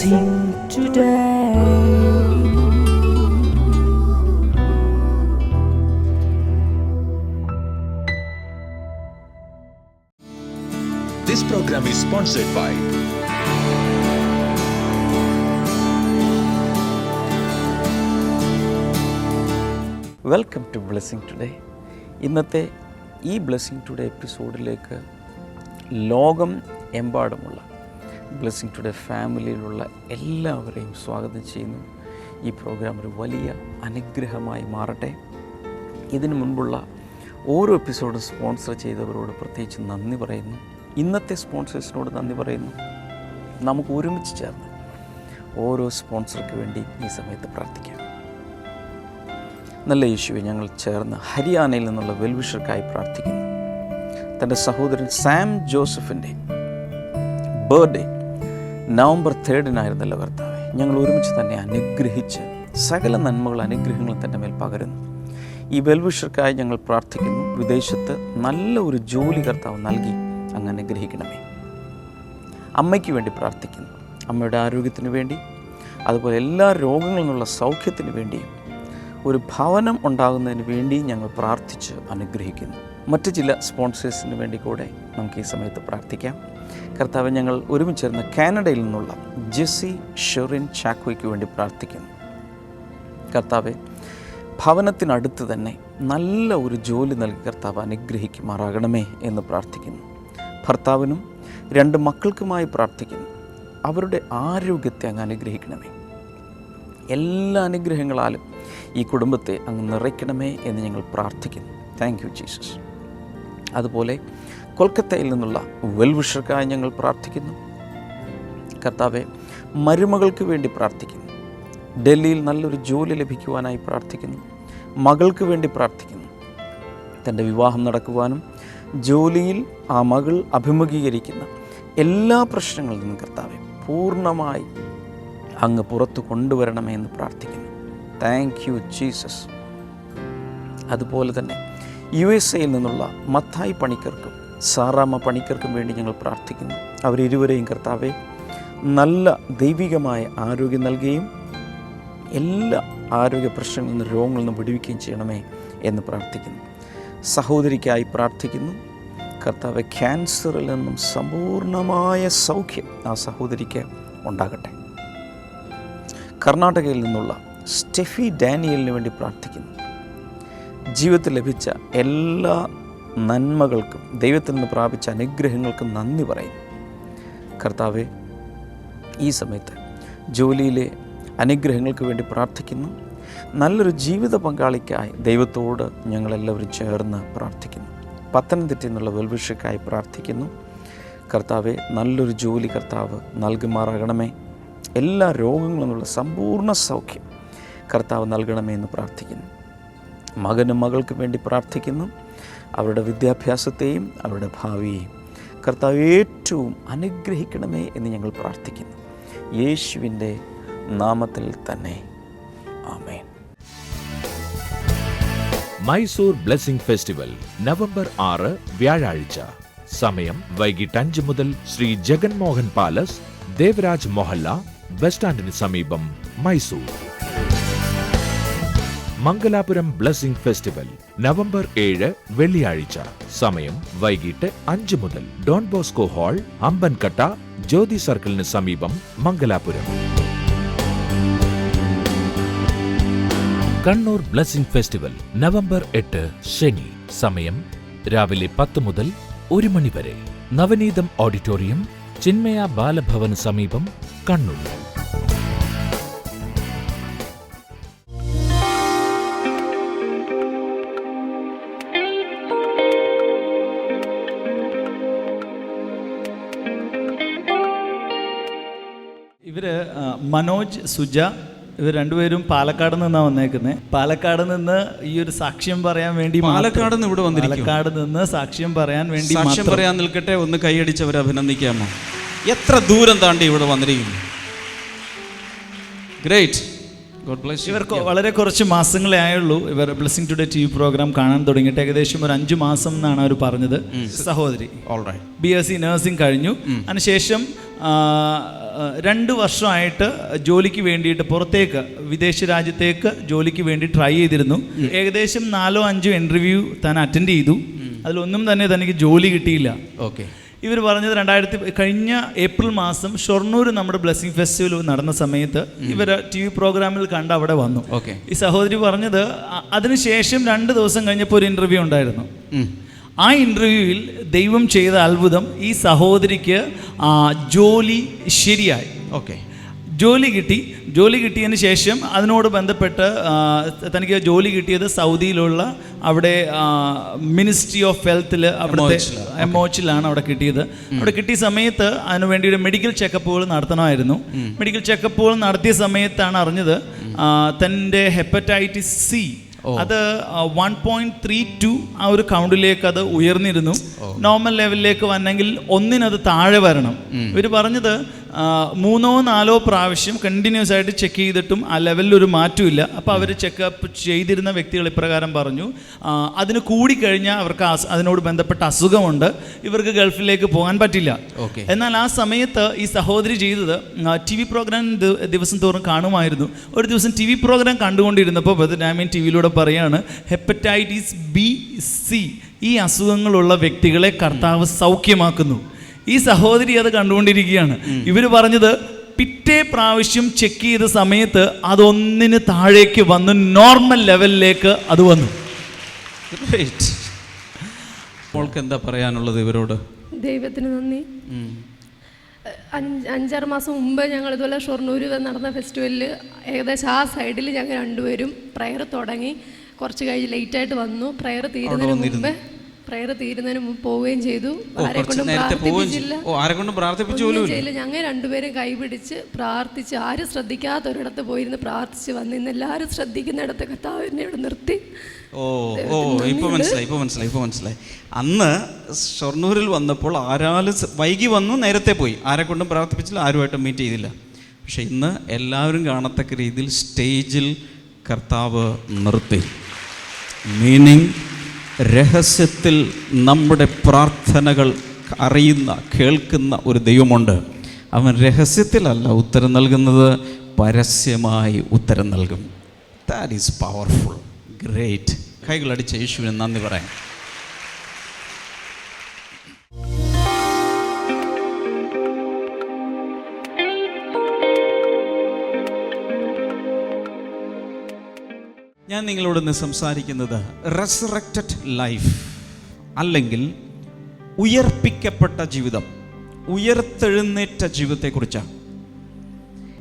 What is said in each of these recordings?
blessing today. This program is sponsored by welcome to blessing today. ഇന്നത്തെ ഈ blessing today എപ്പിസോഡിലേക്ക് ലോകം എമ്പാടുമുള്ള blessing today ഫാമിലിയിലുള്ള എല്ലാവരെയും സ്വാഗതം ചെയ്യുന്നു. ഈ പ്രോഗ്രാം ഒരു വലിയ അനുഗ്രഹമായി മാറട്ടെ. ഇതിനു മുൻപുള്ള ഓരോ എപ്പിസോഡും സ്പോൺസർ ചെയ്തവരോട് പ്രത്യേകിച്ച് നന്ദി പറയുന്നു. ഇന്നത്തെ സ്പോൺസേഴ്സിനോട് നന്ദി പറയുന്നു. നമുക്ക് ഒരുമിച്ച് ചേർന്ന് ഓരോ സ്പോൺസർക്ക് വേണ്ടി ഈ സമയത്ത് പ്രാർത്ഥിക്കാം. നല്ല യേശുവെ, ഞങ്ങൾ ചേർന്ന് ഹരിയാനയിൽ നിന്നുള്ള വെൽവിഷർക്കായി പ്രാർത്ഥിക്കുന്നു. തൻ്റെ സഹോദരൻ സാം ജോസഫിൻ്റെ ബർത്ത്ഡേ നവംബർ 3 കർത്താവേ, ഞങ്ങൾ ഒരുമിച്ച് തന്നെ അനുഗ്രഹിച്ച് സകല നന്മകൾ അനുഗ്രഹങ്ങൾ തൻ്റെ മേൽ പകരുന്നു. ഈ വെൽവിഷർക്കായി ഞങ്ങൾ പ്രാർത്ഥിക്കുന്നു. വിദേശത്ത് നല്ല ഒരു ജോലി കർത്താവ് നൽകി അങ്ങ് അനുഗ്രഹിക്കണമേ. അമ്മയ്ക്ക് വേണ്ടി പ്രാർത്ഥിക്കുന്നു. അമ്മയുടെ ആരോഗ്യത്തിന് വേണ്ടി, അതുപോലെ എല്ലാ രോഗങ്ങളിൽ നിന്നുള്ള സൗഖ്യത്തിന് വേണ്ടിയും ഒരു ഭവനം ഉണ്ടാകുന്നതിന് വേണ്ടി ഞങ്ങൾ പ്രാർത്ഥിച്ച് അനുഗ്രഹിക്കുന്നു. മറ്റ് ചില സ്പോൺസേഴ്സിന് വേണ്ടി കൂടെ നമുക്ക് ഈ സമയത്ത് പ്രാർത്ഥിക്കാം. കർത്താവ്, ഞങ്ങൾ ഒരുമിച്ചിരുന്ന കാനഡയിൽ നിന്നുള്ള ജെസ്സി ഷെറിൻ ചാക്കോയ്ക്ക് വേണ്ടി പ്രാർത്ഥിക്കുന്നു. കർത്താവെ, ഭവനത്തിനടുത്ത് തന്നെ നല്ല ഒരു ജോലി നൽകി കർത്താവ് അനുഗ്രഹിക്കുമാറാകണമേ എന്ന് പ്രാർത്ഥിക്കുന്നു. ഭർത്താവിനും 2 മക്കൾക്കുമായി പ്രാർത്ഥിക്കുന്നു. അവരുടെ ആരോഗ്യത്തെ അങ്ങ് അനുഗ്രഹിക്കണമേ. എല്ലാ അനുഗ്രഹങ്ങളാലും ഈ കുടുംബത്തെ അങ്ങ് നിറയ്ക്കണമേ എന്ന് ഞങ്ങൾ പ്രാർത്ഥിക്കുന്നു. Thank you Jesus. അതുപോലെ കൊൽക്കത്തയിൽ നിന്നുള്ള വെൽവിഷർക്കായി ഞങ്ങൾ പ്രാർത്ഥിക്കുന്നു. കർത്താവെ, മരുമകൾക്ക് വേണ്ടി പ്രാർത്ഥിക്കുന്നു. ഡൽഹിയിൽ നല്ലൊരു ജോലി ലഭിക്കുവാനായി പ്രാർത്ഥിക്കുന്നു. മകൾക്ക് വേണ്ടി പ്രാർത്ഥിക്കുന്നു. തൻ്റെ വിവാഹം നടക്കുവാനും ജോലിയിൽ ആ മകൾ അഭിമുഖീകരിക്കുന്ന എല്ലാ പ്രശ്നങ്ങളിൽ നിന്നും കർത്താവെ പൂർണ്ണമായി അങ്ങ് പുറത്തു കൊണ്ടുവരണമേ എന്ന് പ്രാർത്ഥിക്കുന്നു. Thank you Jesus. അതുപോലെ തന്നെ USA നിന്നുള്ള മത്തായി പണിക്കർക്കും സാറാമ്മ പണിക്കർക്കും വേണ്ടി ഞങ്ങൾ പ്രാർത്ഥിക്കുന്നു. അവരിരുവരെയും കർത്താവെ നല്ല ദൈവികമായ ആരോഗ്യം നൽകുകയും എല്ലാ ആരോഗ്യ പ്രശ്നങ്ങളിൽ നിന്ന് രോഗങ്ങളിൽ നിന്ന് വിടുവിക്കുകയും ചെയ്യണമേ എന്ന് പ്രാർത്ഥിക്കുന്നു. സഹോദരിക്കായി പ്രാർത്ഥിക്കുന്നു. കർത്താവെ, ക്യാൻസറിൽ നിന്നും സമ്പൂർണ്ണമായ സൗഖ്യം ആ സഹോദരിക്ക് ഉണ്ടാകട്ടെ. കർണാടകയിൽ നിന്നുള്ള സ്റ്റെഫി ഡാനിയലിന് വേണ്ടി പ്രാർത്ഥിക്കുന്നു. ജീവിതത്തിൽ ലഭിച്ച എല്ലാ നന്മകൾക്കും ദൈവത്തിൽ നിന്ന് പ്രാപിച്ച അനുഗ്രഹങ്ങൾക്കും നന്ദി പറയുന്നു. കർത്താവെ, ഈ സമയത്ത് ജോലിയിലെ അനുഗ്രഹങ്ങൾക്ക് വേണ്ടി പ്രാർത്ഥിക്കുന്നു. നല്ലൊരു ജീവിത പങ്കാളിക്കായി ദൈവത്തോട് ഞങ്ങളെല്ലാവരും ചേർന്ന് പ്രാർത്ഥിക്കുന്നു. പത്തനംതിട്ടയിൽ നിന്നുള്ള വെൽവിഷർക്കായി പ്രാർത്ഥിക്കുന്നു. കർത്താവെ, നല്ലൊരു ജോലി കർത്താവ് നൽകുമാറാകണമേ. എല്ലാ രോഗങ്ങളിൽ നിന്നുള്ള സമ്പൂർണ്ണ സൗഖ്യം കർത്താവ് നൽകണമേ എന്ന് പ്രാർത്ഥിക്കുന്നു. മകനും മകൾക്കും വേണ്ടി പ്രാർത്ഥിക്കുന്നു. അവരുടെ വിദ്യാഭ്യാസത്തെയും അവരുടെ ഭാവിയെയും കർത്താവ് ഏറ്റവും അനുഗ്രഹിക്കണമേ എന്ന് ഞങ്ങൾ പ്രാർത്ഥിക്കുന്നു. യേശുവിൻ്റെ നാമത്തിൽ തന്നെ, ആമേൻ. മൈസൂർ ബ്ലെസ്സിംഗ് ഫെസ്റ്റിവൽ നവംബർ 6 വ്യാഴാഴ്ച. സമയം വൈകിട്ട് 5 മുതൽ ശ്രീ ജഗൻമോഹൻ പാലസ്, ദേവരാജ് മൊഹല്ല, ബസ് സ്റ്റാൻഡിന് സമീപം, Mysore. Mangalapuram blessing festival November 7 വെള്ളിയാഴ്ച. സമയം വൈകിട്ട് 5 മുതൽ ഡോൺ ബോസ്കോ ഹാൾ, അമ്പൻകട്ട, ജ്യോതി സർക്കിളിന് സമീപം, Mangalapuram. Kannur blessing festival November 8 ശനി. സമയം രാവിലെ 10 മുതൽ 1 മണി വരെ. നവനീതം ഓഡിറ്റോറിയം, ചിന്മയ ബാലഭവന് സമീപം, കണ്ണൂർ. ഇവര് മനോജ്, സുജ, ഇവർ രണ്ടുപേരും പാലക്കാട് നിന്നാണ് വന്നേക്കുന്നത്. പാലക്കാട് നിന്ന് ഈ ഒരു സാക്ഷ്യം പറയാൻ വേണ്ടി പാലക്കാട് നിന്ന് ഇവിടെ വന്നിരിക്കും. പാലക്കാട് നിന്ന് സാക്ഷ്യം പറയാൻ വേണ്ടി സാക്ഷ്യം പറയാൻ നിൽക്കട്ടെ. ഒന്ന് കൈയടിച്ചവരെ അഭിനന്ദിക്കാമോ? എത്ര ദൂരം താണ്ടി ഇവിടെ വന്നിരിക്കുന്നു. ഗ്രേറ്റ്. ഇവർക്ക് വളരെ കുറച്ച് മാസങ്ങളേ ആയുള്ളൂ ഇവർ ബ്ലെസ്സിംഗ് ടുഡേ TV പ്രോഗ്രാം കാണാൻ തുടങ്ങിയിട്ട്. ഏകദേശം ഒരു 5 മാസം എന്നാണ് അവർ പറഞ്ഞത്. സഹോദരി BSc നഴ്സിംഗ് കഴിഞ്ഞു. അതിനുശേഷം 2 വർഷമായിട്ട് ജോലിക്ക് വേണ്ടിയിട്ട് പുറത്തേക്ക് വിദേശ രാജ്യത്തേക്ക് ജോലിക്ക് വേണ്ടി ട്രൈ ചെയ്തിരുന്നു. ഏകദേശം 4-5 ഇൻ്റർവ്യൂ താൻ അറ്റൻഡ് ചെയ്തു. അതിലൊന്നും തന്നെ തനിക്ക് ജോലി കിട്ടിയില്ല. ഓക്കെ. ഇവർ പറഞ്ഞത് കഴിഞ്ഞ ഏപ്രിൽ മാസം ഷൊർണൂർ നമ്മുടെ ബ്ലെസ്സിങ് ഫെസ്റ്റിവൽ നടന്ന സമയത്ത് ഇവർ TV പ്രോഗ്രാമിൽ കണ്ട് അവിടെ വന്നു. ഈ സഹോദരി പറഞ്ഞത് അതിനുശേഷം 2 ദിവസം കഴിഞ്ഞപ്പോൾ ഒരു ഇൻ്റർവ്യൂ ഉണ്ടായിരുന്നു. ആ ഇൻ്റർവ്യൂവിൽ ദൈവം ചെയ്ത അത്ഭുതം, ഈ സഹോദരിക്ക് ജോലി ശരിയായി. ഓക്കെ. ജോലി കിട്ടിയതിന് ശേഷം അതിനോട് ബന്ധപ്പെട്ട് തനിക്ക് ജോലി കിട്ടിയത് സൗദിയിലുള്ള അവിടെ മിനിസ്ട്രി ഓഫ് ഹെൽത്തിൽ അവിടുത്തെ എംഒച്ചിലാണ് അവിടെ കിട്ടിയത്. അവിടെ കിട്ടിയ സമയത്ത് അതിനു വേണ്ടി ഒരു മെഡിക്കൽ ചെക്കപ്പുകൾ നടത്തണമായിരുന്നു. മെഡിക്കൽ ചെക്കപ്പുകൾ നടത്തിയ സമയത്താണ് അറിഞ്ഞത് തൻ്റെ ഹെപ്പറ്റൈറ്റിസ് C അത് 1.32 ആ ഒരു കൗണ്ടിലേക്ക് അത് ഉയർന്നിരുന്നു. നോർമൽ ലെവലിലേക്ക് വന്നെങ്കിൽ 1 അത് താഴെ വരണം. ഇവർ പറഞ്ഞത് 3-4 പ്രാവശ്യം കണ്ടിന്യൂസ് ആയിട്ട് ചെക്ക് ചെയ്തിട്ടും ആ ലെവലിൽ ഒരു മാറ്റമില്ല. അപ്പോൾ അവർ ചെക്കപ്പ് ചെയ്തിരുന്ന വ്യക്തികൾ ഇപ്രകാരം പറഞ്ഞു, അതിന് കൂടിക്കഴിഞ്ഞാൽ അവർക്ക് അതിനോട് ബന്ധപ്പെട്ട അസുഖമുണ്ട്, ഇവർക്ക് ഗൾഫിലേക്ക് പോകാൻ പറ്റില്ല. എന്നാൽ ആ സമയത്ത് ഈ സഹോദരി ചെയ്തത് TV പ്രോഗ്രാം ദിവസം തോറും കാണുമായിരുന്നു. ഒരു ദിവസം TV പ്രോഗ്രാം കണ്ടുകൊണ്ടിരുന്നപ്പോൾ ടിവിയിലൂടെ പറയാണ്, ഹെപ്പറ്റൈറ്റിസ് B-C ഈ അസുഖങ്ങളുള്ള വ്യക്തികളെ കർത്താവ് സൗഖ്യമാക്കുന്നു. ഈ സഹോദരി അത് കണ്ടുകൊണ്ടിരിക്കുകയാണ്. ഇവർ പറഞ്ഞത് പിറ്റേ പ്രാവശ്യം ചെക്ക് ചെയ്ത സമയത്ത് അതൊന്നിന് താഴേക്ക് വന്നു, നോർമൽ ലെവലിലേക്ക് അത് വന്നു. മോൾക്ക് എന്താ പറയാനുള്ളത് ഇവരോട്? ദൈവത്തിന് നന്ദി. 5-6 മാസം മുമ്പ് ഞങ്ങൾ ഇതുപോലെ ഷൊർണൂർ നടന്ന ഫെസ്റ്റിവലിൽ ഏകദേശം ആ സൈഡിൽ ഞങ്ങൾ 2 പേരും പ്രയർ തുടങ്ങി. കുറച്ച് കഴിഞ്ഞ് ലേറ്റായിട്ട് വന്നു. പ്രയർ തീരുന്നതിന് മുമ്പ് പോവുകയും ചെയ്തു. ആരെക്കൊണ്ടും പ്രാർത്ഥിപ്പിച്ചില്ല. ഞങ്ങൾ 2 പേരും കൈപിടിച്ച് പ്രാർത്ഥിച്ച്, ആരും ശ്രദ്ധിക്കാത്ത ഒരിടത്ത് പോയിരുന്ന് പ്രാർത്ഥിച്ച് വന്ന് ഇന്ന് എല്ലാവരും ശ്രദ്ധിക്കുന്നിടത്ത് കർത്താവിനെ ഇവിടെ നിർത്തി. ഇപ്പൊ മനസ്സിലായി. അന്ന് ഷൊർണൂരിൽ വന്നപ്പോൾ ആരാലും വൈകി വന്നു, നേരത്തെ പോയി, ആരെക്കൊണ്ടും പ്രാർത്ഥിപ്പിച്ചില്ല, ആരുമായിട്ടും മീറ്റ് ചെയ്തില്ല. പക്ഷെ ഇന്ന് എല്ലാവരും കാണത്തക്ക രീതിയിൽ സ്റ്റേജിൽ കർത്താവ് നിർത്തി. മീനിങ് രഹസ്യത്തിൽ നമ്മുടെ പ്രാർത്ഥനകൾ അറിയുന്ന കേൾക്കുന്ന ഒരു ദൈവമുണ്ട്. അവൻ രഹസ്യത്തിലല്ല ഉത്തരം നൽകുന്നത്, പരസ്യമായി ഉത്തരം നൽകും. That is powerful. ഗ്രേറ്റ്. കൈകളടിച്ച യേശുവിന് നന്ദി പറയാം. ഞാൻ നിങ്ങളോട് ഇന്ന് സംസാരിക്കുന്നത് റെസറക്റ്റഡ് ലൈഫ്, അല്ലെങ്കിൽ ഉയർപ്പിക്കപ്പെട്ട ജീവിതം, ഉയർത്തെഴുന്നേറ്റ ജീവിതത്തെക്കുറിച്ചാണ്.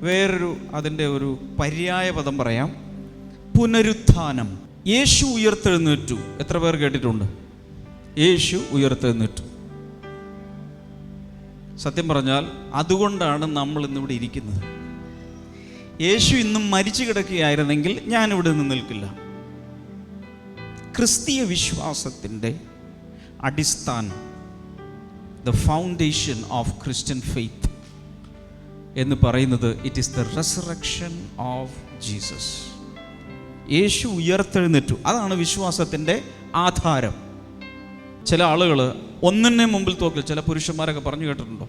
വേറൊരു അതിൻ്റെ ഒരു പര്യായ പദം പറയാം, പുനരുത്ഥാനം. യേശു ഉയർത്തെഴുന്നേറ്റു. എത്ര പേർ കേട്ടിട്ടുണ്ട്? യേശു ഉയർത്തെഴുന്നേറ്റു. സത്യം പറഞ്ഞാൽ അതുകൊണ്ടാണ് നമ്മൾ ഇന്നിവിടെ ഇരിക്കുന്നത്. യേശു ഇന്നും മരിച്ചു കിടക്കുകയായിരുന്നെങ്കിൽ ഞാനിവിടെ നിന്ന് നിൽക്കില്ല. ക്രിസ്തീയ വിശ്വാസത്തിൻ്റെ അടിസ്ഥാനം, the foundation of Christian faith എന്ന് പറയുന്നത് it is the resurrection of Jesus. യേശു ഉയർത്തെഴുന്നേറ്റു. അതാണ് വിശ്വാസത്തിൻ്റെ ആധാരം. ചില ആളുകൾ ഒന്നിനെ മുമ്പിൽ തോക്കില്ല. ചില പുരുഷന്മാരൊക്കെ പറഞ്ഞു കേട്ടിട്ടുണ്ടോ,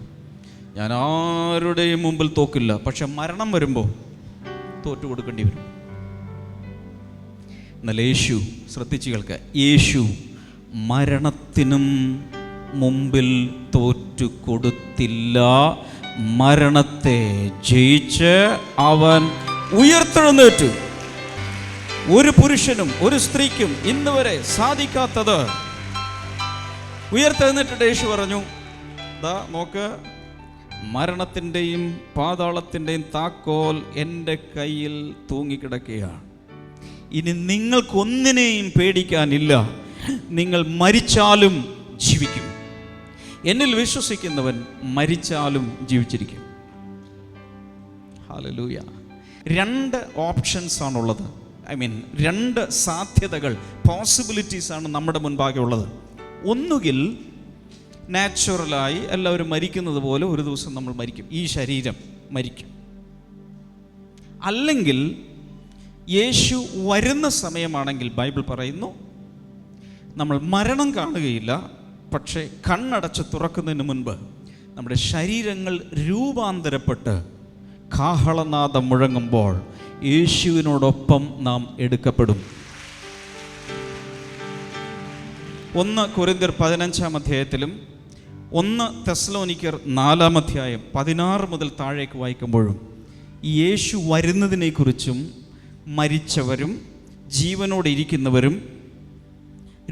ഞാൻ ആരുടെയും മുമ്പിൽ തോക്കില്ല, പക്ഷെ മരണം വരുമ്പോൾ തോറ്റു കൊടുക്കേണ്ടി വരും. എന്നാൽ യേശു, ശ്രദ്ധിച്ചു കേൾക്കുക, യേശു മരണത്തിനും മുമ്പിൽ തോറ്റു കൊടുത്തില്ല. മരണത്തെ ജയിച്ച് അവൻ ഉയർത്തെഴുന്നേറ്റു. ഒരു പുരുഷനും ഒരു സ്ത്രീക്കും ഇന്ന് വരെ സാധിക്കാത്തത് ഉയർത്തെഴുന്നേറ്റിട്ട് യേശു പറഞ്ഞു, ദാ നോക്ക്, മരണത്തിൻ്റെയും പാതാളത്തിൻ്റെയും താക്കോൽ എൻ്റെ കയ്യിൽ തൂങ്ങിക്കിടക്കുകയാണ്. ഇനി നിങ്ങൾക്കൊന്നിനെയും പേടിക്കാനില്ല. നിങ്ങൾ മരിച്ചാലും ജീവിക്കും. എന്നിൽ വിശ്വസിക്കുന്നവൻ മരിച്ചാലും ജീവിച്ചിരിക്കും. ഹല്ലേലൂയ. 2 ഓപ്ഷൻസ് ആണുള്ളത്. രണ്ട് സാധ്യതകൾ, പോസിബിലിറ്റീസ് ആണ് നമ്മുടെ മുൻപാകെ ഉള്ളത്. ഒന്നുകിൽ നാച്ചുറലായി എല്ലാവരും മരിക്കുന്നത് പോലെ ഒരു ദിവസം നമ്മൾ മരിക്കും, ഈ ശരീരം മരിക്കും. അല്ലെങ്കിൽ യേശു വരുന്ന സമയമാണെങ്കിൽ ബൈബിൾ പറയുന്നു നമ്മൾ മരണം കാണുകയില്ല, പക്ഷേ കണ്ണടച്ച് തുറക്കുന്നതിന് മുൻപ് നമ്മുടെ ശരീരങ്ങൾ രൂപാന്തരപ്പെട്ട് കാഹളനാദം മുഴങ്ങുമ്പോൾ യേശുവിനോടൊപ്പം നാം എടുക്കപ്പെടും. 1 കൊരിന്ത്യർ 15-ാം അധ്യായത്തിലും 1 തെസ്സലോനിക്കർ 4-ാം അധ്യായം 16 മുതൽ താഴേക്ക് വായിക്കുമ്പോഴും യേശു വരുന്നതിനെക്കുറിച്ചും മരിച്ചവരും ജീവനോടെ ഇരിക്കുന്നവരും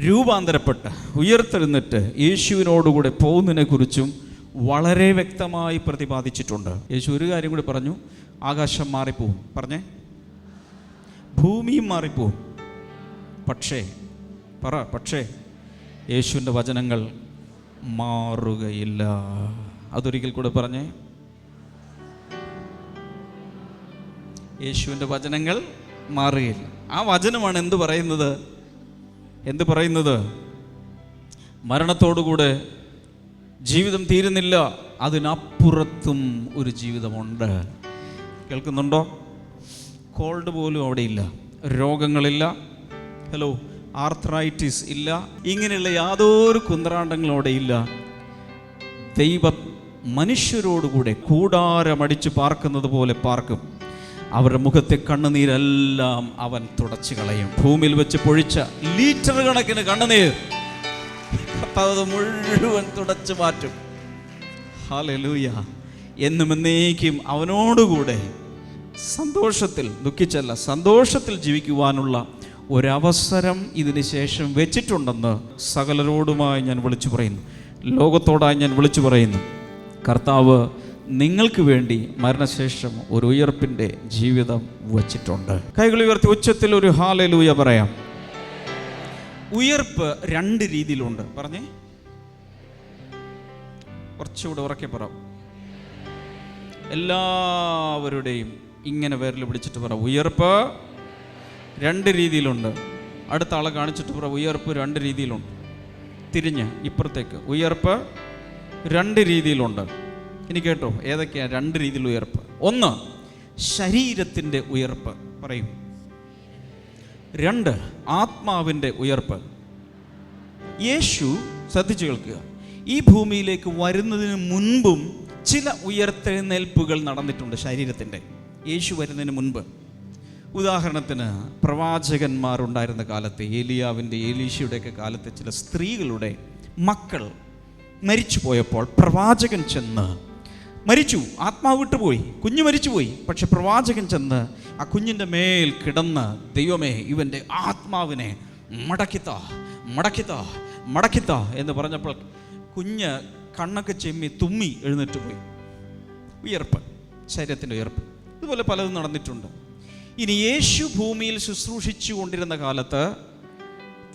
രൂപാന്തരപ്പെട്ട് ഉയർത്തെഴുന്നേറ്റ് യേശുവിനോടുകൂടെ പോകുന്നതിനെക്കുറിച്ചും വളരെ വ്യക്തമായി പ്രതിപാദിച്ചിട്ടുണ്ട്. യേശു ഒരു കാര്യം കൂടി പറഞ്ഞു, ആകാശം മാറിപ്പോവും, പറഞ്ഞേ, ഭൂമിയും മാറിപ്പോവും, പക്ഷേ യേശുവിൻ്റെ വചനങ്ങൾ മാറുകയില്ല. അതൊരിക്കൽ കൂടെ പറഞ്ഞേ, യേശുവിൻ്റെ വചനങ്ങൾ മാറുകയില്ല. ആ വചനമാണ് എന്ത് പറയുന്നത്? മരണത്തോടുകൂടെ ജീവിതം തീരുന്നില്ല, അതിനപ്പുറത്തും ഒരു ജീവിതമുണ്ട്. കേൾക്കുന്നുണ്ടോ? കോൾഡ് പോലും അവിടെയില്ല, രോഗങ്ങളില്ല, ആർത്രൈറ്റിസ് ഇല്ല, ഇങ്ങനെയുള്ള യാതൊരു കുന്ത്രാണ്ടങ്ങളും അവിടെയില്ല. ദൈവം മനുഷ്യരോടുകൂടെ കൂടാരമടിച്ച് പാർക്കുന്നത് പോലെ പാർക്കും. അവരുടെ മുഖത്തെ കണ്ണുനീരെല്ലാം അവൻ തുടച്ചു കളയും. ഭൂമിയിൽ വെച്ച് പൊഴിച്ച ലീറ്റർ കണക്കിന് കണ്ണുനീർ അത് മുഴുവൻ തുടച്ചു മാറ്റും. ഹല്ലേലൂയ. എന്നും എന്നേക്കും അവനോടുകൂടെ സന്തോഷത്തിൽ, ദുഃഖിച്ചല്ല, സന്തോഷത്തിൽ ജീവിക്കുവാനുള്ള ഒരവസരം ഇതിന് ശേഷം വെച്ചിട്ടുണ്ടെന്ന് സകലരോടുമായി ഞാൻ വിളിച്ചു പറയുന്നു, ലോകത്തോടായി ഞാൻ വിളിച്ചു പറയുന്നു. കർത്താവ് നിങ്ങൾക്ക് വേണ്ടി മരണശേഷം ഒരു ഉയർപ്പിൻ്റെ ജീവിതം വച്ചിട്ടുണ്ട്. കൈകൾ ഉയർത്തി ഉച്ചത്തിൽ ഒരു ഹല്ലേലൂയ പറയാം. ഉയർപ്പ് 2 രീതിയിലുണ്ട്. പറഞ്ഞേ, കുറച്ചുകൂടെ ഉറക്കെ പറ. എല്ലാവരുടെയും ഇങ്ങനെ വിരൽ പിടിച്ചിട്ട് പറ, ഉയർപ്പ് 2 രീതിയിലുണ്ട്. അടുത്ത ആളെ കാണിച്ചിട്ട് പറ, ഉയർപ്പ് 2 രീതിയിലുണ്ട്. തിരിഞ്ഞ് ഇപ്പുറത്തേക്ക്, ഉയർപ്പ് 2 രീതിയിലുണ്ട്. ഇനി കേട്ടോ, ഏതൊക്കെയാണ് 2 രീതിയിൽ ഉയർപ്പ്? 1, ശരീരത്തിൻ്റെ ഉയർപ്പ്, പറയും. 2, ആത്മാവിൻ്റെ ഉയർപ്പ്. യേശു, ശ്രദ്ധിച്ചു കേൾക്കുക, ഈ ഭൂമിയിലേക്ക് വരുന്നതിന് മുൻപും ചില ഉയർത്തെഴുന്നേൽപ്പുകൾ നടന്നിട്ടുണ്ട് ശരീരത്തിൻ്റെ. യേശു വരുന്നതിന് മുൻപ്, ഉദാഹരണത്തിന് പ്രവാചകന്മാരുണ്ടായിരുന്ന കാലത്ത്, ഏലിയാവിൻ്റെ, ഏലീശയുടെയൊക്കെ കാലത്ത് ചില സ്ത്രീകളുടെ മക്കൾ മരിച്ചു പോയപ്പോൾ പ്രവാചകൻ ചെന്ന്, മരിച്ചു, ആത്മാവ് വിട്ടുപോയി, കുഞ്ഞ് മരിച്ചുപോയി, പക്ഷെ പ്രവാചകൻ ചെന്ന് ആ കുഞ്ഞിൻ്റെ മേൽ കിടന്ന്, ദൈവമേ ഇവൻ്റെ ആത്മാവിനെ മടക്കിത്ത എന്ന് പറഞ്ഞപ്പോൾ കുഞ്ഞ് കണ്ണൊക്കെ ചെമ്മി തുമ്മി എഴുന്നേറ്റ് പോയി. ഉയർപ്പ്, ശരീരത്തിൻ്റെ ഉയർപ്പ്. ഇതുപോലെ പലതും നടന്നിട്ടുണ്ട്. ഇനി യേശു ഭൂമിയിൽ ശുശ്രൂഷിച്ചു കൊണ്ടിരുന്ന കാലത്ത്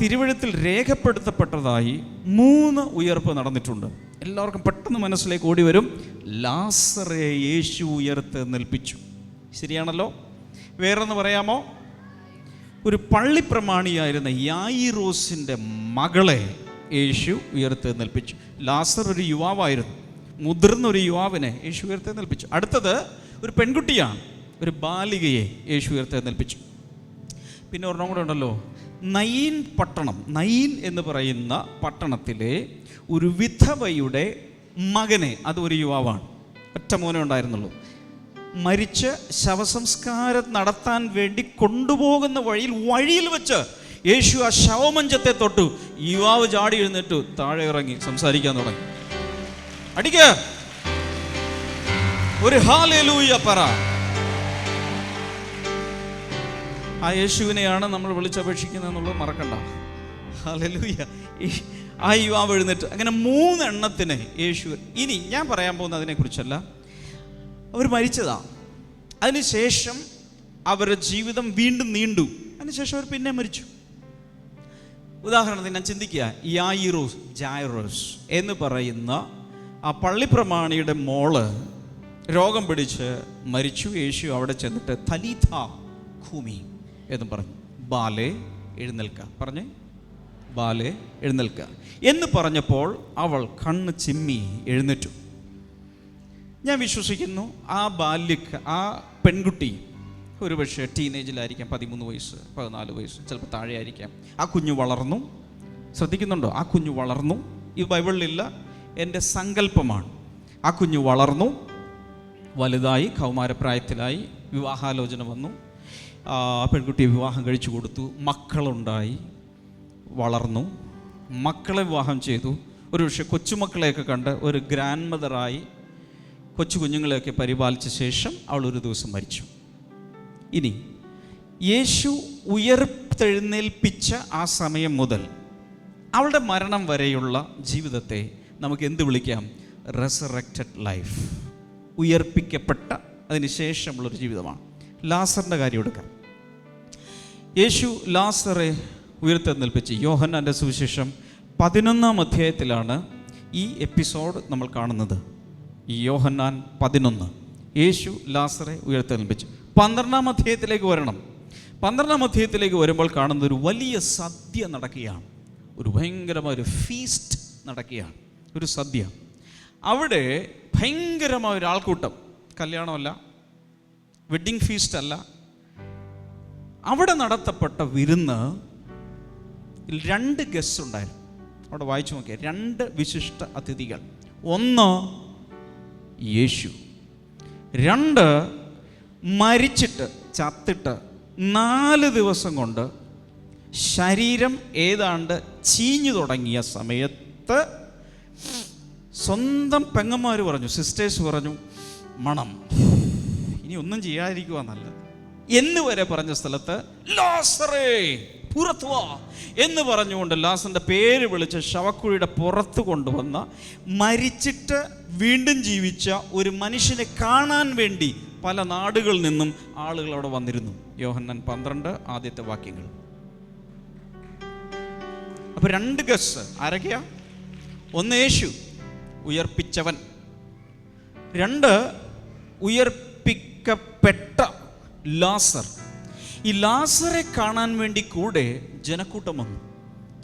തിരുവെഴുത്തിൽ രേഖപ്പെടുത്തപ്പെട്ടതായി 3 ഉയർപ്പ് നടന്നിട്ടുണ്ട്. എല്ലാവർക്കും പെട്ടെന്ന് മനസ്സിലേക്ക് ഓടി വരും. ലാസറെ യേശു ഉയർത്തെഴുന്നേൽപ്പിച്ചു. ശരിയാണല്ലോ? വേറൊന്ന് പറയാമോ? ഒരു പള്ളിപ്രമാണിയായിരുന്ന യായിറോസിൻ്റെ മകളെ യേശു ഉയർത്തെഴുന്നേൽപ്പിച്ചു. ലാസർ ഒരു യുവാവായിരുന്നു, മുതിർന്നൊരു യുവാവിനെ യേശു ഉയർത്തെഴുന്നേൽപ്പിച്ചു. അടുത്തത് ഒരു പെൺകുട്ടിയാണ്, ഒരു ബാലികയെ യേശു ഉയർത്തെഴുന്നേൽപ്പിച്ചു. പിന്നെ ഒരെണ്ണം കൂടെ ഉണ്ടല്ലോ, നയീൻ പട്ടണം, നയീൻ എന്ന് പറയുന്ന പട്ടണത്തിലെ ഒരു വിധവയുടെ മകനെ, അത് ഒരു യുവാവാണ്, ഒറ്റ മോനെ ഉണ്ടായിരുന്നുള്ളൂ, മരിച്ച് ശവസംസ്കാരം നടത്താൻ വേണ്ടി കൊണ്ടുപോകുന്ന വഴിയിൽ വെച്ച് യേശു ആ ശവമഞ്ചത്തെ തൊട്ടു. യുവാവ് ചാടി എഴുന്നേറ്റു, താഴെ ഇറങ്ങി സംസാരിക്കാൻ തുടങ്ങി. അടിക്ക ഒരു ഹല്ലേലൂയ പറ. ആ യേശുവിനെയാണ് നമ്മൾ വിളിച്ചപേക്ഷിക്കുന്നത് എന്നുള്ളത് മറക്കണ്ട. ഹല്ലേലൂയ. ആ യുവാവ് എഴുന്നേറ്റ്. അങ്ങനെ 3 എണ്ണത്തിന് യേശു. ഇനി ഞാൻ പറയാൻ പോകുന്നത് അതിനെക്കുറിച്ചല്ല. അവർ മരിച്ചതാ, അതിനുശേഷം അവരുടെ ജീവിതം വീണ്ടും നീണ്ടു, അതിനുശേഷം അവർ പിന്നെ മരിച്ചു. ഉദാഹരണത്തിന് ഞാൻ ചിന്തിക്കുക, ജായിറോസ് എന്ന് പറയുന്ന ആ പള്ളിപ്രമാണിയുടെ മോള് രോഗം പിടിച്ച് മരിച്ചു. യേശു അവിടെ ചെന്നിട്ട് തലീഥ ഖൂമി എന്ന് പറഞ്ഞു, ബാലെ എഴുന്നേൽക്കുക, പറഞ്ഞേ, ബാലെ എഴുന്നേൽക്കുക എന്ന് പറഞ്ഞപ്പോൾ അവൾ കണ്ണ് ചിമ്മി എഴുന്നേറ്റു. ഞാൻ വിശ്വസിക്കുന്നു ആ പെൺകുട്ടി ഒരുപക്ഷെ ടീനേജിലായിരിക്കാം, 13 വയസ്സ് 14 വയസ്സ്, ചിലപ്പോൾ താഴെ ആയിരിക്കാം. ആ കുഞ്ഞു വളർന്നു. ശ്രദ്ധിക്കുന്നുണ്ടോ? ആ കുഞ്ഞു വളർന്നു. ഈ ബൈബിളിലില്ല, എൻ്റെ സങ്കല്പമാണ്. ആ കുഞ്ഞ് വളർന്നു, വലുതായി, കൗമാരപ്രായത്തിലായി, വിവാഹാലോചന വന്നു. പെൺകുട്ടിയെ വിവാഹം കഴിച്ചു കൊടുത്തു, മക്കളുണ്ടായി, വളർന്നു, മക്കളെ വിവാഹം ചെയ്തു. ഒരു പക്ഷേ കൊച്ചുമക്കളെയൊക്കെ കണ്ട് ഒരു ഗ്രാൻഡ് മദറായി കൊച്ചു കുഞ്ഞുങ്ങളെയൊക്കെ പരിപാലിച്ച ശേഷം അവൾ ഒരു ദിവസം മരിച്ചു. ഇനി യേശു ഉയർത്തെഴുന്നേൽപ്പിച്ച ആ സമയം മുതൽ അവളുടെ മരണം വരെയുള്ള ജീവിതത്തെ നമുക്ക് എന്ത് വിളിക്കാം? Resurrected life. ഉയർപ്പിക്കപ്പെട്ട അതിന് ശേഷമുള്ളൊരു ജീവിതമാണ്. ലാസറിൻ്റെ കാര്യം എടുക്കാം. യേശു ലാസറെ ഉയർത്തെഴുന്നേൽപ്പിച്ച് യോഹന്നാൻ്റെ സുവിശേഷം 11-ാം അധ്യായത്തിലാണ് ഈ എപ്പിസോഡ് നമ്മൾ കാണുന്നത്. ഈ യോഹന്നാൻ 11, യേശു ലാസറെ ഉയർത്തെഴുന്നേൽപ്പിച്ചു. 12-ാം അധ്യായത്തിലേക്ക് വരണം. 12-ാം അധ്യായത്തിലേക്ക് വരുമ്പോൾ കാണുന്നത് ഒരു വലിയ സദ്യ നടക്കുകയാണ്. ഒരു ഭയങ്കരമായ ഒരു ഫീസ്റ്റ് നടക്കുകയാണ്, ഒരു സദ്യ. അവിടെ ഭയങ്കരമായ ഒരു ആൾക്കൂട്ടം. കല്യാണമല്ല, വെഡ്ഡിങ് ഫീസ്റ്റ് അല്ല. അവിടെ നടത്തപ്പെട്ട വിരുന്ന് 2 ഗസ്റ്റ് ഉണ്ടായിരുന്നു. അവിടെ വായിച്ചു നോക്കിയാൽ 2 വിശിഷ്ട അതിഥികൾ. 1 യേശു, 2 മരിച്ചിട്ട് ചത്തിട്ട് 4 ദിവസം കൊണ്ട് ശരീരം ഏതാണ്ട് ചീഞ്ഞു തുടങ്ങിയ സമയത്ത് സ്വന്തം പെങ്ങന്മാർ പറഞ്ഞു, സിസ്റ്റേഴ്സ് പറഞ്ഞു, മണം, ഇനി ഒന്നും ചെയ്യാതിരിക്കുക നല്ലത് എന്ന് വരെ പറഞ്ഞ സ്ഥലത്ത് ലാസറേ പുറത്തു വാ എന്ന് പറഞ്ഞുകൊണ്ട് ലാസറിൻ്റെ പേര് വിളിച്ച് ശവക്കുഴിയുടെ പുറത്ത് കൊണ്ടുവന്ന, മരിച്ചിട്ട് വീണ്ടും ജീവിച്ച ഒരു മനുഷ്യനെ കാണാൻ വേണ്ടി പല നാടുകളിൽ നിന്നും ആളുകൾ അവിടെ വന്നിരുന്നു. യോഹന്നാൻ 12 ആദ്യത്തെ വാക്യങ്ങൾ. അപ്പൊ 2 ഗസ്റ്റ് ആരൊക്കെയാ? 1 യേശു ഉയർപ്പിച്ചവൻ, 2 ഉയർപ്പിക്കപ്പെട്ട ലാസർ. ഈ ലാസറെ കാണാൻ വേണ്ടി കൂടെ ജനക്കൂട്ടം വന്നു.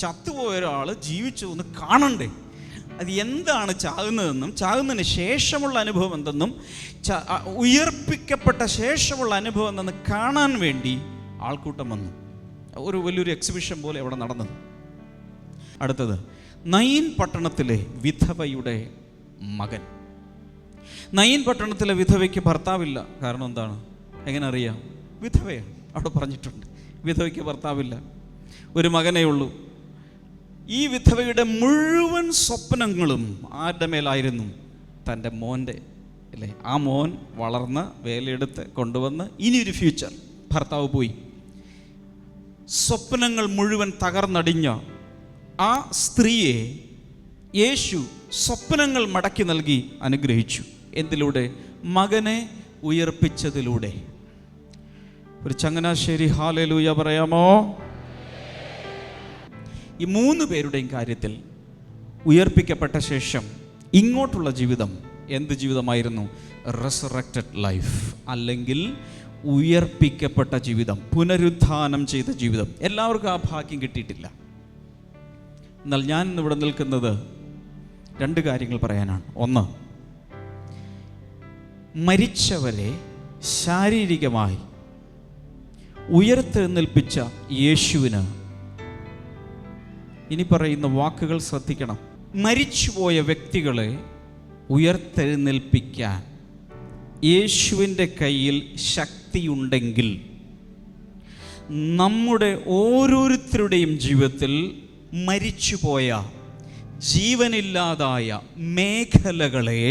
ചത്തുപോയ ഒരാൾ ജീവിച്ചു ഒന്ന് കാണണ്ടേ, അത് എന്താണ് ചാകുന്നതെന്നും ചാകുന്നതിന് ശേഷമുള്ള അനുഭവം എന്തെന്നും ഉയർപ്പിക്കപ്പെട്ട ശേഷമുള്ള അനുഭവം എന്തെന്ന് കാണാൻ വേണ്ടി ആൾക്കൂട്ടം വന്നു. ഒരു വലിയൊരു എക്സിബിഷൻ പോലെ അവിടെ നടന്നത്. അടുത്തത് നയീൻ പട്ടണത്തിലെ വിധവയുടെ മകൻ. നയീൻ പട്ടണത്തിലെ വിധവയ്ക്ക് ഭർത്താവില്ല. കാരണം എന്താണ്? എങ്ങനെ അറിയാം? വിധവയാണ്. അവിടെ പറഞ്ഞിട്ടുണ്ട്, വിധവയ്ക്ക് ഭർത്താവില്ല, ഒരു മകനേ ഉള്ളൂ. ഈ വിധവയുടെ മുഴുവൻ സ്വപ്നങ്ങളും ആരുടെ മേലായിരുന്നു? തൻ്റെ മോൻ്റെ അല്ലേ? ആ മോൻ വളർന്ന് വേലയെടുത്ത് കൊണ്ടുവന്ന് ഇനിയൊരു ഫ്യൂച്ചർ. ഭർത്താവ് പോയി, സ്വപ്നങ്ങൾ മുഴുവൻ തകർന്നടിഞ്ഞ ആ സ്ത്രീയെ യേശു സ്വപ്നങ്ങൾ മടക്കി നൽകി അനുഗ്രഹിച്ചു. എന്തിലൂടെ? മകനെ ഉയർപ്പിച്ചതിലൂടെ. ഒരു ചങ്ങനാശ്ശേരി ഹല്ലേലൂയ പറയാമോ? ഈ 3 പേരുടെയും കാര്യത്തിൽ ഉയർപ്പിക്കപ്പെട്ട ശേഷം ഇങ്ങോട്ടുള്ള ജീവിതം എന്ത് ജീവിതമായിരുന്നു? റെസറക്റ്റഡ് ലൈഫ്, അല്ലെങ്കിൽ ഉയർപ്പിക്കപ്പെട്ട ജീവിതം, പുനരുത്ഥാനം ചെയ്ത ജീവിതം. എല്ലാവർക്കും ആ ഭാഗ്യം കിട്ടിയിട്ടില്ല. എന്നാൽ ഞാൻ ഇവിടെ നിൽക്കുന്നത് 2 കാര്യങ്ങൾ പറയാനാണ്. 1, മരിച്ചവരെ ശാരീരികമായി ഉയർത്തെഴുന്നേൽപ്പിച്ച യേശുവിന് ഇനി പറയുന്ന വാക്കുകൾ ശ്രദ്ധിക്കണം. മരിച്ചുപോയ വ്യക്തികളെ ഉയർത്തെഴുന്നേൽപ്പിക്കാൻ യേശുവിൻ്റെ കയ്യിൽ ശക്തിയുണ്ടെങ്കിൽ നമ്മുടെ ഓരോരുത്തരുടെയും ജീവിതത്തിൽ മരിച്ചുപോയ, ജീവനില്ലാതായ മേഖലകളെ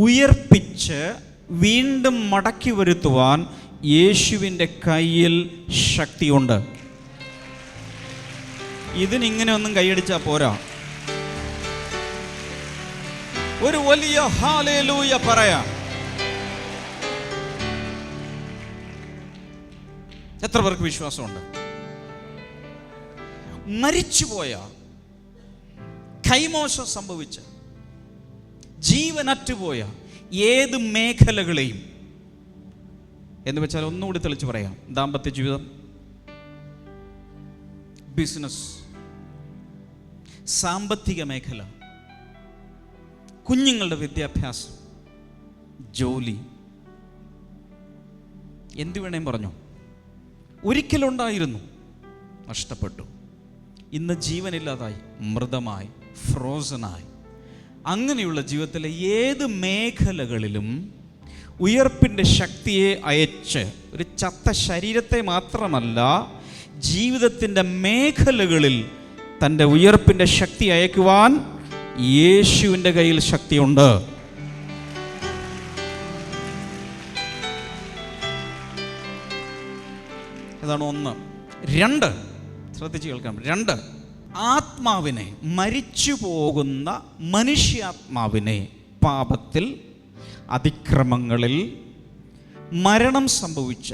ഉയർപ്പിച്ച് വീണ്ടും മടക്കി വരുത്തുവാൻ യേശുവിൻ്റെ കയ്യിൽ ശക്തിയുണ്ട്. ഇതിനിങ്ങനെ ഒന്നും കൈയടിച്ചാൽ പോരാ. ഒരു വലിയ ഹല്ലേലൂയ പറയാം. എത്ര പേർക്ക് വിശ്വാസമുണ്ട്? മരിച്ചുപോയ, കൈമോശം സംഭവിച്ച, ജീവനറ്റുപോയ ഏത് മേഖലകളെയും, എന്ന് വെച്ചാൽ ഒന്നുകൂടി തെളിച്ച് പറയാം, ദാമ്പത്യ ജീവിതം, ബിസിനസ്, സാമ്പത്തിക മേഖല, കുഞ്ഞുങ്ങളുടെ വിദ്യാഭ്യാസം, ജോലി, എന്തു വേണേലും പറഞ്ഞു. ഒരിക്കലുണ്ടായിരുന്നു, നഷ്ടപ്പെട്ടു, ഇന്ന് ജീവനില്ലാതായി, മൃതമായി, ഫ്രോസണായി. അങ്ങനെയുള്ള ജീവിതത്തിലെ ഏത് മേഖലകളിലും ഉയർപ്പിൻ്റെ ശക്തിയെ അയച്ച് ഒരു ചത്ത ശരീരത്തെ മാത്രമല്ല, ജീവിതത്തിൻ്റെ മേഖലകളിൽ തൻ്റെ ഉയർപ്പിൻ്റെ ശക്തി അയക്കുവാൻ യേശുവിൻ്റെ കയ്യിൽ ശക്തിയുണ്ട്. അതാണ് ഒന്ന്. രണ്ട്, ശ്രദ്ധിച്ച് കേൾക്കാം. രണ്ട്, ആത്മാവിനെ, മരിച്ചു പോകുന്ന മനുഷ്യാത്മാവിനെ, പാപത്തിൽ, അതിക്രമങ്ങളിൽ മരണം സംഭവിച്ച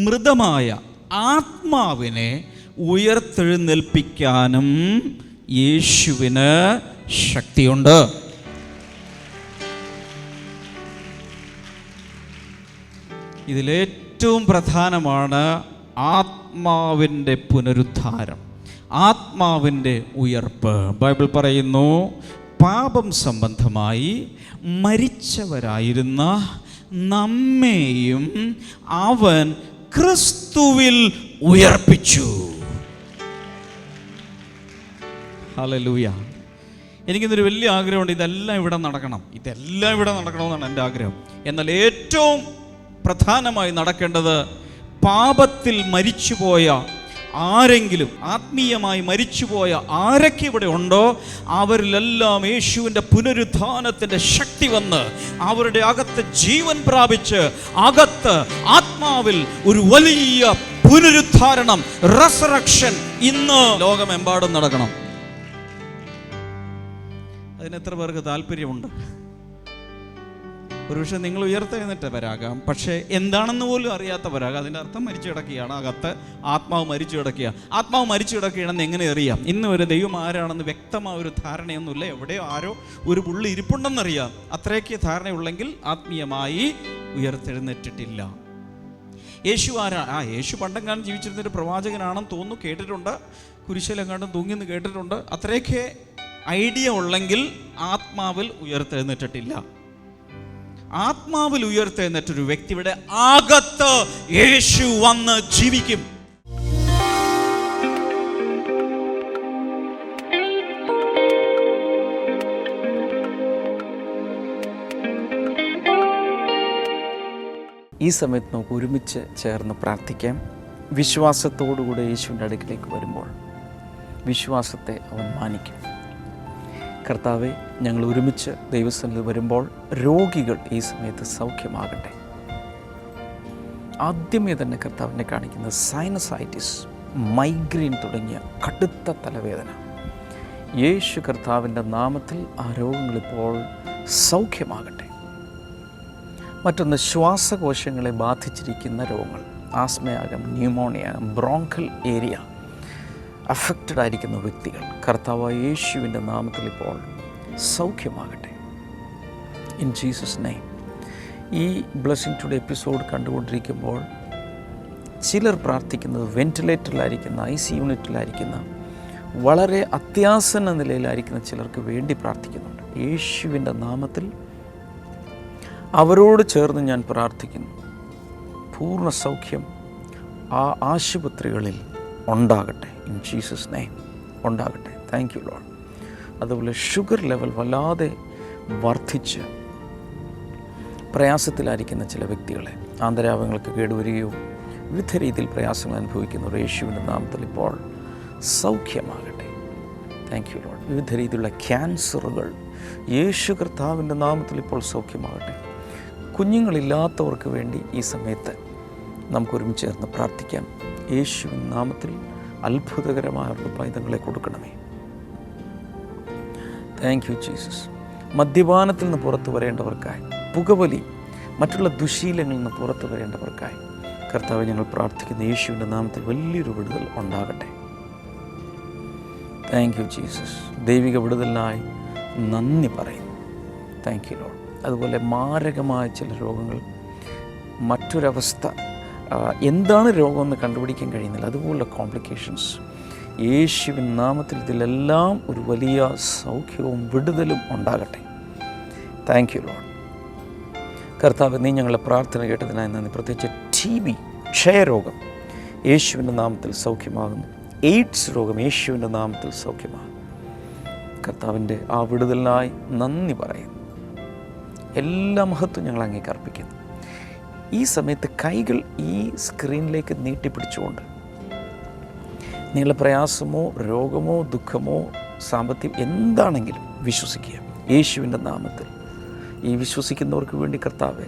മൃതമായ ആത്മാവിനെ ഉയർത്തെഴുന്നേൽപ്പിക്കാനും യേശുവിന് ശക്തിയുണ്ട്. ഇതിലേറ്റവും പ്രധാനമാണ് ആത്മാവിൻ്റെ പുനരുദ്ധാരം, ആത്മാവിൻ്റെ ഉയർപ്പ്. ബൈബിൾ പറയുന്നു, പാപം സംബന്ധമായി മരിച്ചവരായിരുന്ന നമ്മെയും അവൻ ക്രിസ്തുവിൽ ഉയർപ്പിച്ചു. ഹല്ലേലൂയ. എനിക്കിന്നൊരു വലിയ ആഗ്രഹമുണ്ട്, ഇതെല്ലാം ഇവിടെ നടക്കണമെന്നാണ് എൻ്റെ ആഗ്രഹം. എന്നാൽ ഏറ്റവും പ്രധാനമായി നടക്കേണ്ടത്, പാപത്തിൽ മരിച്ചുപോയ ആരെങ്കിലും, ആത്മീയമായി മരിച്ചുപോയ ആരൊക്കെ ഇവിടെ ഉണ്ടോ, അവരിലെല്ലാം യേശുവിൻ്റെ പുനരുത്ഥാനത്തിൻ്റെ ശക്തി വന്ന് അവരുടെ അകത്ത് ജീവൻ പ്രാപിച്ച്, അകത്ത് ആത്മാവിൽ ഒരു വലിയ പുനരുദ്ധാരണം, റെസറക്ഷൻ ഇന്ന് ലോകമെമ്പാടും നടക്കണം. അതിനെത്ര പേർക്ക് താല്പര്യമുണ്ട്? ഒരുപക്ഷെ നിങ്ങൾ ഉയർത്തെഴുന്നേറ്റവരാകാം, പക്ഷേ എന്താണെന്ന് പോലും അറിയാത്തവരാകാം. അതിൻ്റെ അർത്ഥം മരിച്ചു കിടക്കുകയാണ്, അകത്ത് ആത്മാവ് മരിച്ചു കിടക്കുക. ആത്മാവ് മരിച്ചു കിടക്കുകയാണെന്ന് എങ്ങനെ അറിയാം? ഇന്ന് ഒരു ദൈവം ആരാണെന്ന് വ്യക്തമായ ഒരു ധാരണയൊന്നുമില്ല. എവിടെയോ ആരോ ഒരു പുള്ളി ഇരിപ്പുണ്ടെന്നറിയാം. അത്രയ്ക്ക് ധാരണയുള്ളെങ്കിൽ ആത്മീയമായി ഉയർത്തെഴുന്നേറ്റിട്ടില്ല. യേശു ആരാണ്? യേശു പണ്ടെങ്ങാനും ജീവിച്ചിരുന്നൊരു പ്രവാചകനാണെന്ന് തോന്നുന്നു, കേട്ടിട്ടുണ്ട്. കുരിശിലെങ്ങാണ്ടും തൂങ്ങിന്ന് കേട്ടിട്ടുണ്ട്. അത്രയൊക്കെ ഐഡിയ ഉള്ളെങ്കിൽ ആത്മാവിൽ ഉയർത്തെഴുന്നേറ്റിട്ടില്ല. ആത്മാവിൽ ഉയർത്തെഴുന്നേറ്റൊരു വ്യക്തിയുടെ അകത്ത് യേശു വന്ന് ജീവിക്കും. ഈ സമയത്ത് നമുക്ക് ഒരുമിച്ച് ചേർന്ന് പ്രാർത്ഥിക്കാം. വിശ്വാസത്തോടുകൂടെ യേശുവിൻ്റെ അടുക്കിലേക്ക് വരുമ്പോൾ വിശ്വാസത്തെ അവൻ മാനിക്കും. കർത്താവെ, ഞങ്ങൾ ഒരുമിച്ച് ദൈവസന്നിധിയിൽ വരുമ്പോൾ രോഗികൾ ഈ സമയത്ത് സൗഖ്യമാകട്ടെ. ആദ്യമേ തന്നെ കർത്താവിനെ കാണിക്കുന്ന സൈനസൈറ്റിസ്, മൈഗ്രെയിൻ തുടങ്ങിയ കടുത്ത തലവേദന, യേശു കർത്താവിൻ്റെ നാമത്തിൽ ആ രോഗങ്ങളിപ്പോൾ സൗഖ്യമാകട്ടെ. മറ്റൊന്ന്, ശ്വാസകോശങ്ങളെ ബാധിച്ചിരിക്കുന്ന രോഗങ്ങൾ, ആസ്മയാകാം, ന്യൂമോണിയ ആകാം, ബ്രോങ്കൽ ഏരിയ അഫക്റ്റഡ് ആയിരിക്കുന്ന വ്യക്തികൾ, കർത്താവായ യേശുവിൻ്റെ നാമത്തിൽ ഇപ്പോൾ സൗഖ്യമാകട്ടെ. In Jesus name. ഈ ബ്ലെസ്സിംഗ് ടുഡേ എപ്പിസോഡ് കണ്ടുകൊണ്ടിരിക്കുമ്പോൾ ചിലർ പ്രാർത്ഥിക്കുന്നത് വെന്റിലേറ്ററിലായിരിക്കുന്ന, IC യൂണിറ്റിലായിരിക്കുന്ന, വളരെ അത്യാസന്ന നിലയിലായിരിക്കുന്ന ചിലർക്ക് വേണ്ടി പ്രാർത്ഥിക്കുന്നുണ്ട്. യേശുവിൻ്റെ നാമത്തിൽ അവരോട് ചേർന്ന് ഞാൻ പ്രാർത്ഥിക്കുന്നു. പൂർണ്ണ സൗഖ്യം ആ ആശുപത്രികളിൽ ഉണ്ടാകട്ടെ. ഇൻ ജീസസ് നെയിം ഉണ്ടാകട്ടെ. Thank you Lord. അതുപോലെ ഷുഗർ ലെവൽ വല്ലാതെ വർദ്ധിച്ച് പ്രയാസത്തിലായിരിക്കുന്ന ചില വ്യക്തികളെ, ആന്തരാവയവങ്ങൾക്ക് കേടുവരികയോ വിവിധ രീതിയിൽ പ്രയാസങ്ങൾ അനുഭവിക്കുന്നവർ യേശുവിൻ്റെ നാമത്തിൽ ഇപ്പോൾ സൗഖ്യമാകട്ടെ. Thank you Lord. വിവിധ രീതിയിലുള്ള ക്യാൻസറുകൾ യേശു കർത്താവിൻ്റെ നാമത്തിൽ ഇപ്പോൾ സൗഖ്യമാകട്ടെ. കുഞ്ഞുങ്ങളില്ലാത്തവർക്ക് വേണ്ടി ഈ സമയത്ത് നമുക്ക് ഒരുമിച്ച് ചേർന്ന് പ്രാർത്ഥിക്കാം. യേശുവിൻ നാമത്തിൽ അത്ഭുതകരമായ പൈതങ്ങളെ കൊടുക്കണമേ. Thank you Jesus. മദ്യപാനത്തിൽ നിന്ന് പുറത്തു വരേണ്ടവർക്കായി, പുകവലി, മറ്റുള്ള ദുശീലങ്ങളിൽ നിന്ന് പുറത്തു വരേണ്ടവർക്കായി കർത്താവ് ഞങ്ങൾ പ്രാർത്ഥിക്കുന്ന യേശുവിൻ്റെ നാമത്തിൽ വലിയൊരു വിടുതൽ ഉണ്ടാകട്ടെ. Thank you Jesus. ദൈവിക വിടുതലിനായി നന്ദി പറയുന്നു. Thank you Lord. അതുപോലെ മാരകമായ ചില രോഗങ്ങൾ, മറ്റൊരവസ്ഥ, എന്താണ് രോഗമെന്ന് കണ്ടുപിടിക്കാൻ കഴിയുന്നില്ല, അതുപോലുള്ള കോംപ്ലിക്കേഷൻസ്, യേശുവിൻ നാമത്തിൽ ഇതിലെല്ലാം ഒരു വലിയ സൗഖ്യവും വിടുതലും ഉണ്ടാകട്ടെ. Thank you Lord. കർത്താവ്, നീ ഞങ്ങളുടെ പ്രാർത്ഥന കേട്ടതിനായി നന്ദി. പ്രത്യേകിച്ച് TB, ക്ഷയരോഗം യേശുവിൻ്റെ നാമത്തിൽ സൗഖ്യമാകുന്നു. എയ്ഡ്സ് രോഗം യേശുവിൻ്റെ നാമത്തിൽ സൗഖ്യമാകും. കർത്താവിൻ്റെ ആ വിടുതലിനായി നന്ദി പറയുന്നു. എല്ലാ മഹത്വം ഞങ്ങൾ അങ്ങേക്ക് അർപ്പിക്കുന്നു. ഈ സമയത്ത് കൈകൾ ഈ സ്ക്രീനിലേക്ക് നീട്ടിപ്പിടിച്ചുകൊണ്ട് നിങ്ങളുടെ പ്രയാസമോ രോഗമോ ദുഃഖമോ സാമ്പത്തികം എന്താണെങ്കിലും വിശ്വസിക്കുക. യേശുവിൻ്റെ നാമത്തിൽ ഈ വിശ്വസിക്കുന്നവർക്ക് വേണ്ടി കർത്താവെ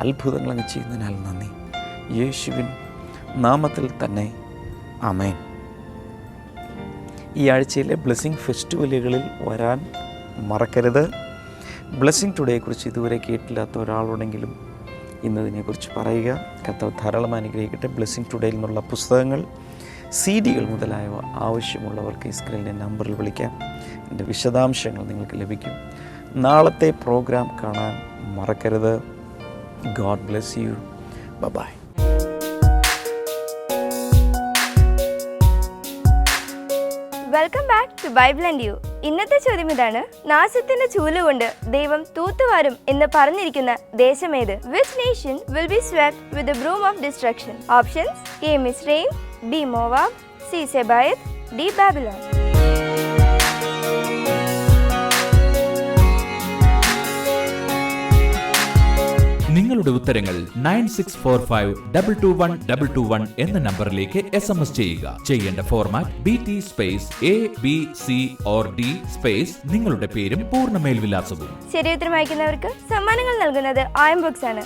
അത്ഭുതങ്ങൾ അങ്ങ് ചെയ്യുന്നതിനാൽ നന്ദി. യേശുവിൻ നാമത്തിൽ തന്നെ ആമേൻ. ഈ ആഴ്ചയിലെ ബ്ലെസ്സിങ് ഫെസ്റ്റിവലുകളിൽ വരാൻ മറക്കരുത്. ബ്ലെസ്സിങ് ടുഡേയെക്കുറിച്ച് ഇതുവരെ കേട്ടില്ലാത്ത ഒരാളുണ്ടെങ്കിലും ഇന്നതിനെക്കുറിച്ച് പറയുക. കർത്താവ് ധാരാളം അനുഗ്രഹിക്കട്ടെ. ബ്ലെസ്സിങ് ടുഡേയിൽ നിന്നുള്ള പുസ്തകങ്ങൾ, CD-കൾ മുതലായവ ആവശ്യമുള്ളവർക്ക് ഈ സ്ക്രീനിലെ നമ്പറിൽ വിളിക്കാം. എൻ്റെ വിശദാംശങ്ങൾ നിങ്ങൾക്ക് ലഭിക്കും. നാളത്തെ പ്രോഗ്രാം കാണാൻ മറക്കരുത്. God bless you. Bye-bye. Welcome back to Bible and you. ഇന്നത്തെ ചോദ്യം ഇതാണ്: നാശത്തിന്റെ ചൂലുകൊണ്ട് ദൈവം തൂത്തുവാരും എന്ന് പറഞ്ഞിരിക്കുന്ന ദേശമേത്? Which nation will be swept with the broom of destruction? Options: A. Misraim, B. Moab, C. Sebaith, D. Babylon. നിങ്ങളുടെ ഉത്തരങ്ങൾ 9645221221 എന്ന നമ്പറിലേക്ക് SMS ചെയ്യുക. ചെയ്യേണ്ട format BT space ABC/D space നിങ്ങളുടെ പേരും പൂർണ്ണ മേൽവിലാസവും. ശരി ഉത്തരം അയക്കുന്നവർക്ക് സമ്മാനങ്ങൾ നൽകുന്നത് ആയം ബുക്സ് ആണ്.